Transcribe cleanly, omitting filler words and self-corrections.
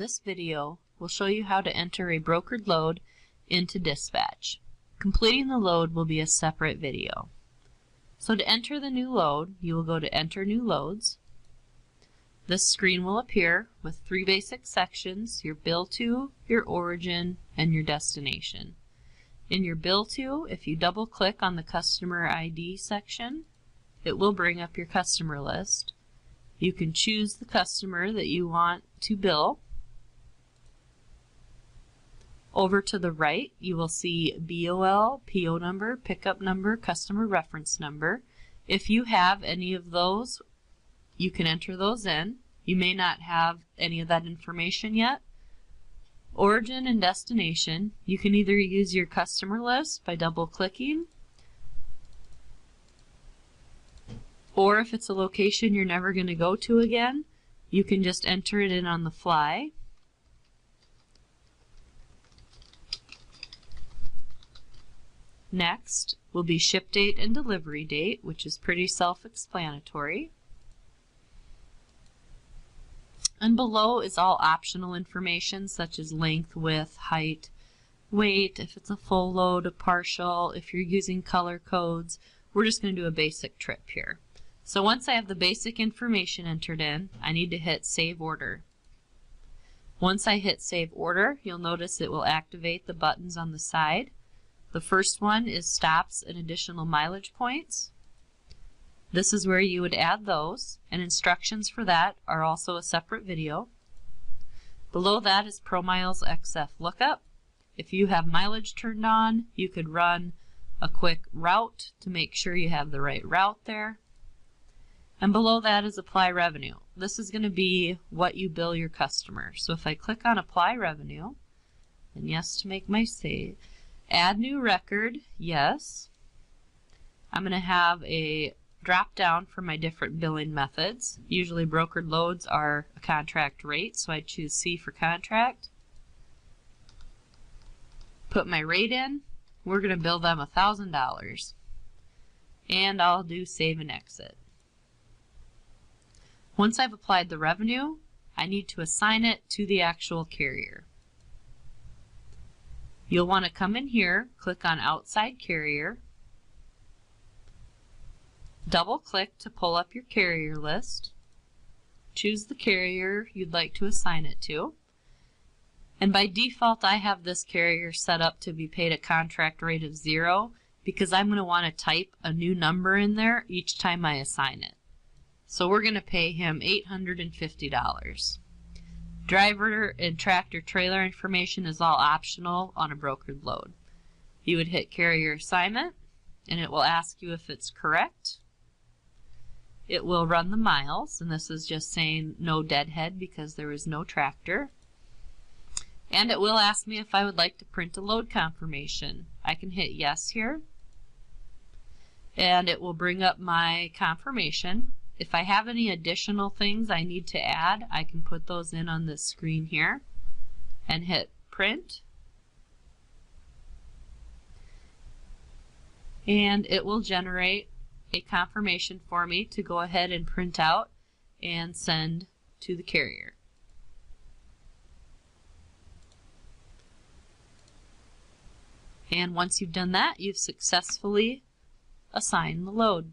This video will show you how to enter a brokered load into Dispatch. Completing the load will be a separate video. So to enter the new load, you will go to Enter New Loads. This screen will appear with three basic sections: your bill to, your origin, and your destination. In your bill to, if you double click on the customer ID section, it will bring up your customer list. You can choose the customer that you want to bill. Over to the right, you will see BOL, PO number, pickup number, customer reference number. If you have any of those, you can enter those in. You may not have any of that information yet. Origin and destination, you can either use your customer list by double clicking, or if it's a location you're never going to go to again, you can just enter it in on the fly. Next will be ship date and delivery date, which is pretty self-explanatory. And below is all optional information such as length, width, height, weight, if it's a full load, a partial, if you're using color codes. We're just going to do a basic trip here. So once I have the basic information entered in, I need to hit Save Order. Once I hit Save Order, you'll notice it will activate the buttons on the side. The first one is stops and additional mileage points. This is where you would add those, and instructions for that are also a separate video. Below that is ProMiles XF lookup. If you have mileage turned on, you could run a quick route to make sure you have the right route there. And below that is Apply Revenue. This is going to be what you bill your customer. So if I click on Apply Revenue, and yes to make my save, Add New Record, yes. I'm going to have a drop down for my different billing methods. Usually brokered loads are a contract rate, so I choose C for contract. Put my rate in. We're going to bill them $1,000. And I'll do Save and Exit. Once I've applied the revenue, I need to assign it to the actual carrier. You'll want to come in here, click on Outside Carrier, double click to pull up your carrier list, choose the carrier you'd like to assign it to, and by default I have this carrier set up to be paid a contract rate of 0 because I'm going to want to type a new number in there each time I assign it. So we're going to pay him $850. Driver and tractor trailer information is all optional on a brokered load. You would hit Carrier Assignment, and it will ask you if it's correct. It will run the miles, and this is just saying no deadhead because there is no tractor. And it will ask me if I would like to print a load confirmation. I can hit yes here, and it will bring up my confirmation. If I have any additional things I need to add, I can put those in on this screen here and hit print. And it will generate a confirmation for me to go ahead and print out and send to the carrier. And once you've done that, you've successfully assigned the load.